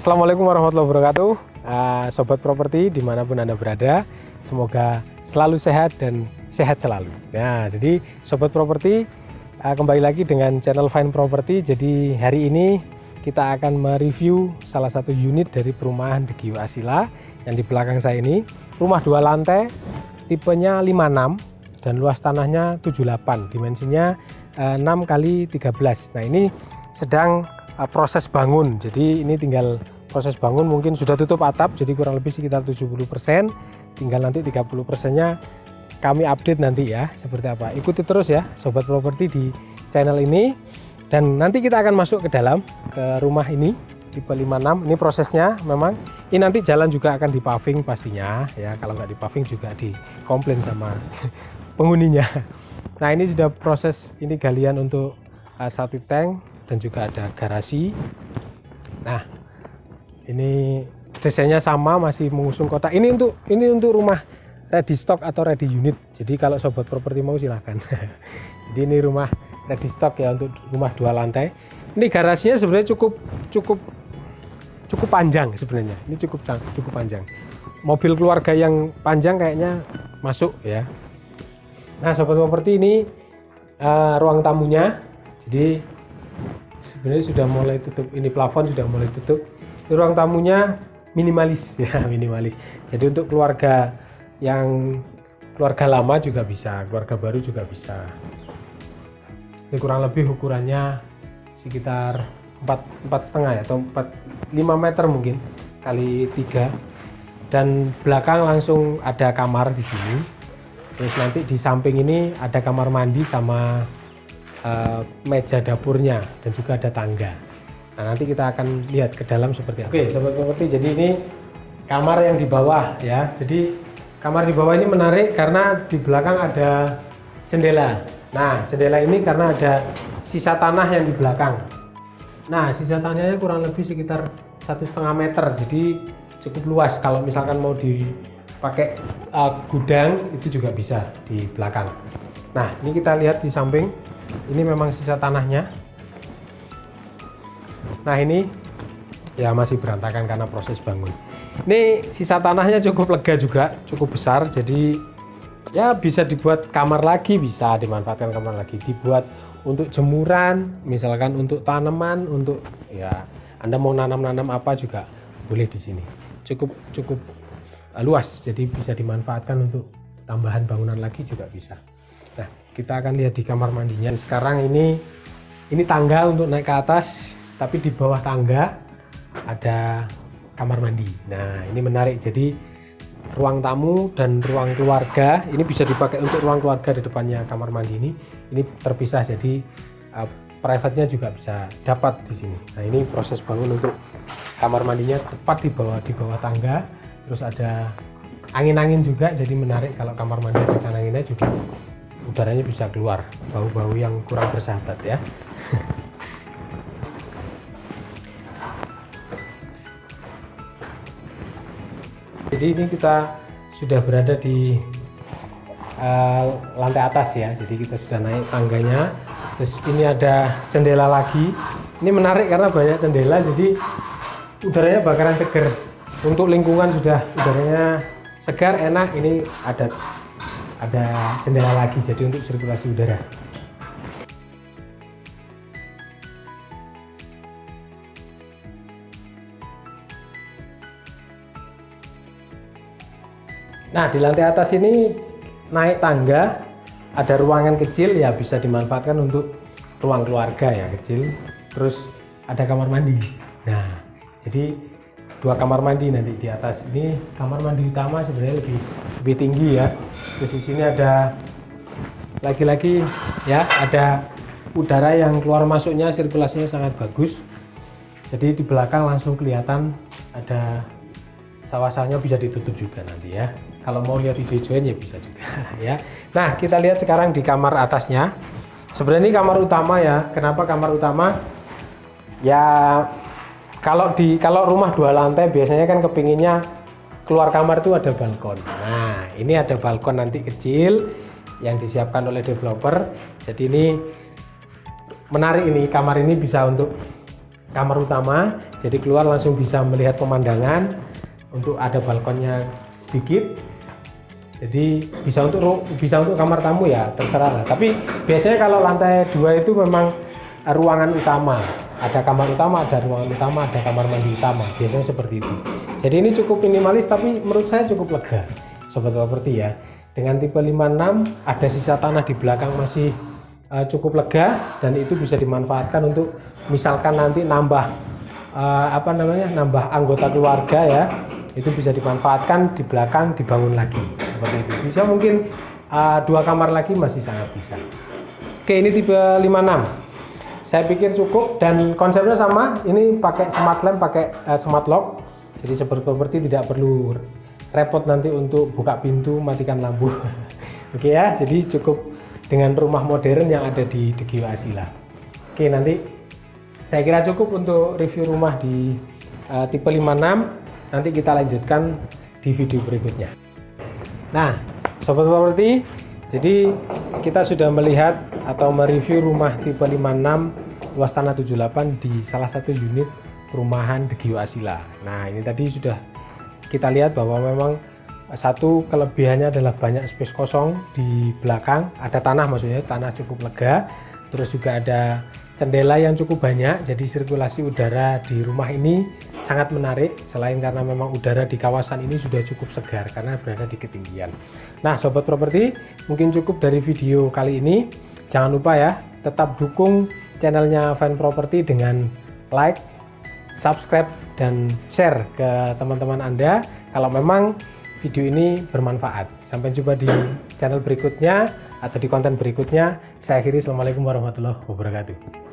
Assalamualaikum warahmatullahi wabarakatuh, Sobat Properti dimanapun Anda berada, semoga selalu sehat dan sehat selalu. Nah, jadi Sobat Properti kembali lagi dengan channel Fine Property. Jadi hari ini kita akan mereview salah satu unit dari perumahan The Gio Asila yang di belakang saya ini. Rumah 2 lantai, tipenya 56 dan luas tanahnya 78, dimensinya 6 x 13. Nah, ini sedang proses bangun, jadi ini tinggal proses bangun, mungkin sudah tutup atap, jadi kurang lebih sekitar 70%, tinggal nanti 30%-nya kami update nanti ya, seperti apa. Ikuti terus ya Sobat Properti di channel ini, dan nanti kita akan masuk ke dalam, ke rumah ini, tipe 56, ini prosesnya memang, ini nanti jalan juga akan dipaving pastinya, ya kalau nggak dipaving juga dikomplain sama penghuninya. Nah, ini sudah proses, ini galian untuk septic tank, dan juga ada garasi. Nah, ini desainnya sama, masih mengusung kotak. Ini untuk rumah ready stock atau ready unit. Jadi kalau Sobat Properti mau silahkan. Jadi ini rumah ready stock ya, untuk rumah 2 lantai. Ini garasinya sebenarnya cukup panjang sebenarnya. Ini cukup panjang. Mobil keluarga yang panjang kayaknya masuk ya. Nah, Sobat Properti, ini ruang tamunya. Jadi sebenarnya sudah mulai tutup, ini plafon sudah mulai tutup. Ini ruang tamunya minimalis ya, minimalis. Jadi untuk keluarga yang keluarga lama juga bisa, keluarga baru juga bisa. Ini kurang lebih ukurannya sekitar 4,5 ya, atau 5 meter mungkin kali 3. Dan belakang langsung ada kamar di sini. Terus nanti di samping ini ada kamar mandi sama meja dapurnya, dan juga ada tangga. Nah, nanti kita akan lihat ke dalam seperti apa. Oke, Sobat Properti, jadi ini kamar yang di bawah ya. Jadi kamar di bawah ini menarik karena di belakang ada jendela. Nah, jendela ini karena ada sisa tanah yang di belakang. Nah, sisa tanahnya kurang lebih sekitar 1,5 meter, jadi cukup luas. Kalau misalkan mau dipakai gudang itu juga bisa di belakang. Nah, ini kita lihat di samping. Ini memang sisa tanahnya. Nah, ini ya masih berantakan karena proses bangun. Ini sisa tanahnya cukup lega juga, cukup besar. Jadi ya bisa dibuat kamar lagi, bisa dimanfaatkan kamar lagi. Dibuat untuk jemuran, misalkan untuk tanaman, untuk ya Anda mau nanam apa juga boleh di sini. Cukup luas, jadi bisa dimanfaatkan untuk tambahan bangunan lagi juga bisa. Nah, kita akan lihat di kamar mandinya. Sekarang ini tangga untuk naik ke atas, tapi di bawah tangga ada kamar mandi. Nah, ini menarik. Jadi ruang tamu dan ruang keluarga ini bisa dipakai untuk ruang keluarga. Di depannya kamar mandi ini terpisah, jadi private-nya juga bisa dapat di sini. Nah, ini proses bangun untuk kamar mandinya tepat di bawah tangga. Terus ada angin-angin juga, jadi menarik kalau kamar mandi ada anginnya juga. Udaranya bisa keluar, bau-bau yang kurang bersahabat ya. Jadi ini kita sudah berada di lantai atas ya. Jadi kita sudah naik tangganya. Terus ini ada jendela lagi. Ini menarik karena banyak jendela, jadi udaranya bakaran segar. Untuk lingkungan sudah udaranya segar, enak. Ini ada jendela lagi, jadi untuk sirkulasi udara. Nah, di lantai atas ini naik tangga, ada ruangan kecil ya, bisa dimanfaatkan untuk ruang keluarga ya, kecil. Terus ada kamar mandi. Nah, jadi 2 kamar mandi nanti di atas. Ini kamar mandi utama sebenarnya lebih tinggi ya. Terus di sini ada lagi-lagi ya, ada udara yang keluar masuknya, sirkulasinya sangat bagus. Jadi di belakang langsung kelihatan ada sawah-sawahnya, bisa ditutup juga nanti ya. Kalau mau lihat hijau-hijauan ya bisa juga ya. Nah, kita lihat sekarang di kamar atasnya. Sebenarnya ini kamar utama ya. Kenapa kamar utama? Ya kalau rumah 2 lantai biasanya kan kepinginnya keluar kamar itu ada balkon. Nah, ini ada balkon nanti kecil yang disiapkan oleh developer. Jadi ini menarik, ini kamar ini bisa untuk kamar utama. Jadi keluar langsung bisa melihat pemandangan. Untuk ada balkonnya sedikit. Jadi bisa untuk kamar tamu ya, terserah lah. Tapi biasanya kalau lantai 2 itu memang ruangan utama. Ada kamar utama, ada ruangan utama, ada kamar mandi utama. Biasanya seperti itu. Jadi ini cukup minimalis tapi menurut saya cukup lega, sobat properti ya. Dengan tipe 56 ada sisa tanah di belakang masih cukup lega, dan itu bisa dimanfaatkan untuk misalkan nanti nambah nambah anggota keluarga ya, itu bisa dimanfaatkan di belakang, dibangun lagi seperti itu. Bisa mungkin 2 kamar lagi masih sangat bisa. Oke, ini tipe 56 saya pikir cukup, dan konsepnya sama, ini pakai smart lamp, pakai smart lock. Jadi sobat properti tidak perlu repot nanti untuk buka pintu, matikan lampu. Oke ya, jadi cukup dengan rumah modern yang ada di DGW Asila. Oke, nanti saya kira cukup untuk review rumah di tipe 56. Nanti kita lanjutkan di video berikutnya. Nah, sobat properti, jadi kita sudah melihat atau mereview rumah tipe 56 luas tanah 78 di salah satu unit perumahan DGW Asila. Nah, ini tadi sudah kita lihat bahwa memang satu kelebihannya adalah banyak space kosong di belakang, ada tanah, maksudnya tanah cukup lega, terus juga ada jendela yang cukup banyak, jadi sirkulasi udara di rumah ini sangat menarik. Selain karena memang udara di kawasan ini sudah cukup segar karena berada di ketinggian. Nah, sobat properti, mungkin cukup dari video kali ini. Jangan lupa ya, tetap dukung channelnya Fan Property dengan like, subscribe, dan share ke teman-teman Anda kalau memang video ini bermanfaat. Sampai jumpa di channel berikutnya atau di konten berikutnya. Saya akhiri, assalamualaikum warahmatullahi wabarakatuh.